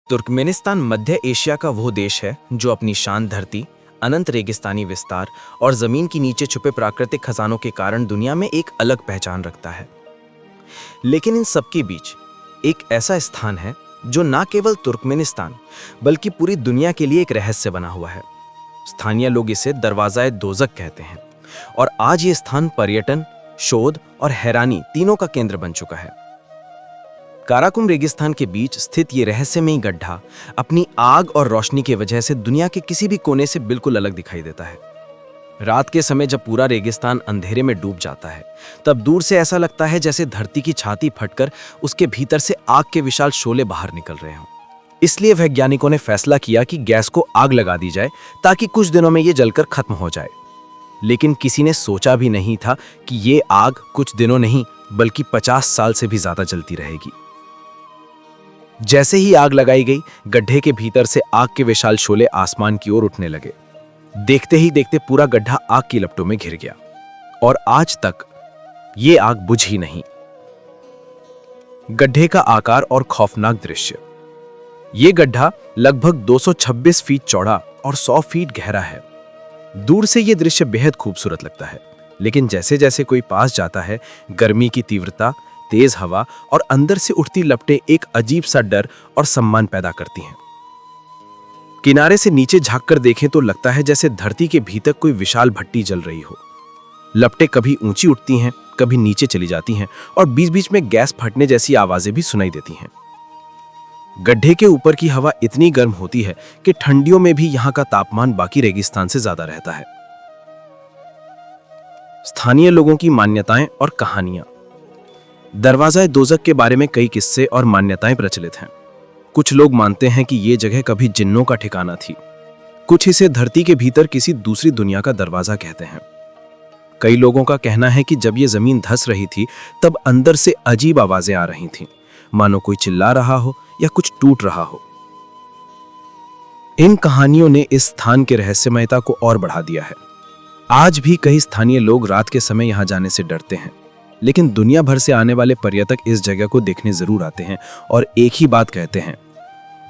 Turkmenistan मध्य Asia का वो देश है जो अपनी शांत धरती, अनंत रेगिस्तानी विस्तार और जमीन के नीचे छुपे प्राकृतिक खजानों के कारण दुनिया में एक अलग पहचान रखता है। लेकिन इन सबके बीच एक ऐसा स्थान है जो न केवल तुर्कमेनिस्तान बल्कि पूरी दुनिया के लिए एक रहस्य बना हुआ है। स्थानीय लोग इसे दरवाज़ा-ए दोज़ख कहते हैं और आज ये स्थान पर्यटन, शोध और हैरानी तीनों का केंद्र बन चुका है। काराकुम रेगिस्तान के बीच स्थित ये रहस्यमयी गड्ढा अपनी आग और रोशनी की वजह से दुनिया के किसी भी कोने से बिल्कुल अलग दिखाई देता है। रात के समय जब पूरा रेगिस्तान अंधेरे में डूब जाता है, तब दूर से ऐसा लगता है जैसे धरती की छाती फटकर उसके भीतर से आग के विशाल शोले बाहर निकल रहे हों। इसलिए वैज्ञानिकों ने फैसला किया कि गैस को आग लगा दी जाए ताकि कुछ दिनों में ये जलकर खत्म हो जाए। लेकिन किसी ने सोचा भी नहीं था कि ये आग कुछ दिनों नहीं बल्कि 50 साल से भी ज्यादा जलती रहेगी। जैसे ही आग लगाई गई, गड्ढे के भीतर से आग के विशाल शोले आसमान की ओर उठने लगे। देखते ही देखते पूरा गड्ढा आग की लपटों में घिर गया और आज तक ये आग बुझी नहीं। गड्ढे का आकार और खौफनाक दृश्य। ये गड्ढा लगभग 226 फीट चौड़ा और 100 फीट गहरा है। दूर से ये दृश्य बेहद खूबसूरत लगता है, लेकिन जैसे जैसे कोई पास जाता है, गर्मी की तीव्रता, तेज हवा और अंदर से उठती लपटें एक अजीब सा डर और सम्मान पैदा करती हैं। किनारे से नीचे झांककर देखें तो लगता है जैसे धरती के भीतर कोई विशाल भट्टी जल रही हो। लपटें कभी ऊंची उठती हैं, कभी नीचे चली जाती हैं और बीच बीच में गैस फटने जैसी आवाजें भी सुनाई देती हैं। गड्ढे के ऊपर की हवा इतनी गर्म होती है कि ठंडियों में भी यहां का तापमान बाकी रेगिस्तान से ज्यादा रहता है। स्थानीय लोगों की मान्यताएं और कहानियां। दरवाज़ा-ए दोज़ख के बारे में कई किस्से और मान्यताएं प्रचलित हैं। कुछ लोग मानते हैं कि ये जगह कभी जिन्नों का ठिकाना थी। कुछ इसे धरती के भीतर किसी दूसरी दुनिया का दरवाजा कहते हैं। कई लोगों का कहना है कि जब ये जमीन धंस रही थी तब अंदर से अजीब आवाजें आ रही थीं, मानो कोई चिल्ला रहा हो या कुछ टूट रहा हो। इन कहानियों ने इस स्थान के रहस्यमयता को और बढ़ा दिया है। आज भी कई स्थानीय लोग रात के समय यहां जाने से डरते हैं, लेकिन दुनिया भर से आने वाले पर्यटक इस जगह को देखने जरूर आते हैं और एक ही बात कहते हैं,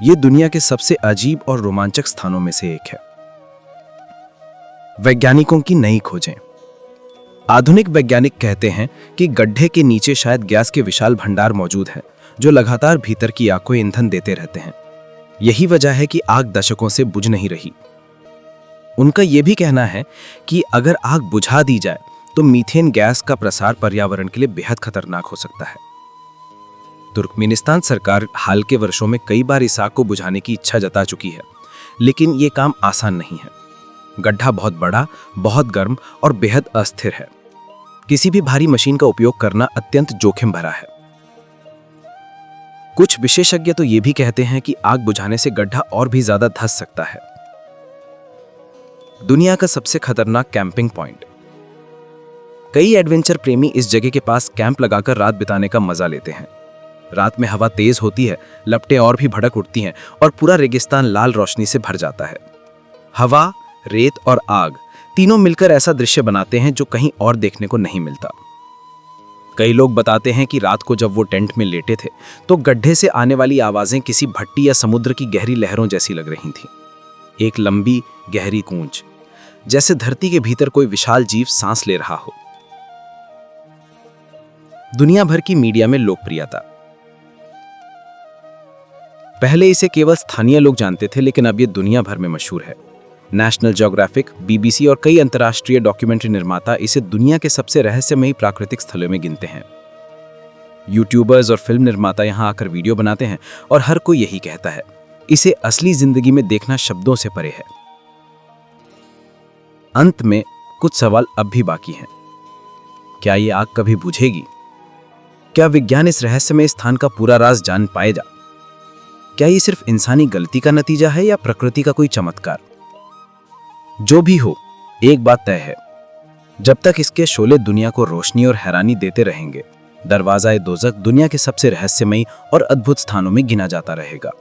ये दुनिया के सबसे अजीब और रोमांचक स्थानों में से एक है। वैज्ञानिकों की नई खोजें। आधुनिक वैज्ञानिक कहते हैं कि गड्ढे के नीचे शायद गैस के विशाल भंडार मौजूद हैं, जो लगातार भीतर की आग को ईंधन देते रहते हैं। यही वजह है कि आग दशकों से बुझ नहीं रही। उनका यह भी कहना है कि अगर आग बुझा दी जाए तो मीथेन गैस का प्रसार पर्यावरण के लिए बेहद खतरनाक हो सकता है। तुर्कमेनिस्तान सरकार हाल के वर्षों में कई बार इस आग को बुझाने की इच्छा जता चुकी है, लेकिन यह काम आसान नहीं है। गड्ढा बहुत बड़ा, बहुत गर्म और बेहद अस्थिर है। किसी भी भारी मशीन का उपयोग करना अत्यंत जोखिम भरा है। कुछ विशेषज्ञ तो यह भी कहते हैं कि आग बुझाने से गड्ढा और भी ज्यादा धंस सकता है। दुनिया का सबसे खतरनाक कैंपिंग पॉइंट। कई एडवेंचर प्रेमी इस जगह के पास कैंप लगाकर रात बिताने का मजा लेते हैं। रात में हवा तेज होती है, लपटें और भी भड़क उठती हैं और पूरा रेगिस्तान लाल रोशनी से भर जाता है। हवा, रेत और आग तीनों मिलकर ऐसा दृश्य बनाते हैं जो कहीं और देखने को नहीं मिलता। कई लोग बताते हैं कि रात को जब वो टेंट में लेटे थे तो गड्ढे से आने वाली आवाजें किसी भट्टी या समुद्र की गहरी लहरों जैसी लग रही थीं। एक लंबी गहरी गूंज, जैसे धरती के भीतर कोई विशाल जीव सांस ले रहा हो। दुनिया भर की मीडिया में लोकप्रियता। पहले इसे केवल स्थानीय लोग जानते थे, लेकिन अब ये दुनिया भर में मशहूर है। नेशनल ज्योग्राफिक, बीबीसी और कई अंतर्राष्ट्रीय डॉक्यूमेंट्री निर्माता इसे दुनिया के सबसे रहस्यमयी प्राकृतिक स्थलों में गिनते हैं। यूट्यूबर्स और फिल्म निर्माता यहां आकर वीडियो बनाते हैं और हर कोई यही कहता है, इसे असली जिंदगी में देखना शब्दों से परे है। अंत में कुछ सवाल अब भी बाकी हैं। क्या ये आग कभी बुझेगी? क्या विज्ञान इस रहस्यमय स्थान का पूरा राज जान पाएगा? क्या ये सिर्फ इंसानी गलती का नतीजा है या प्रकृति का कोई चमत्कार? जो भी हो, एक बात तय है, जब तक इसके शोले दुनिया को रोशनी और हैरानी देते रहेंगे, दरवाज़ा-ए दोज़ख दुनिया के सबसे रहस्यमयी और अद्भुत स्थानों में गिना जाता रहेगा।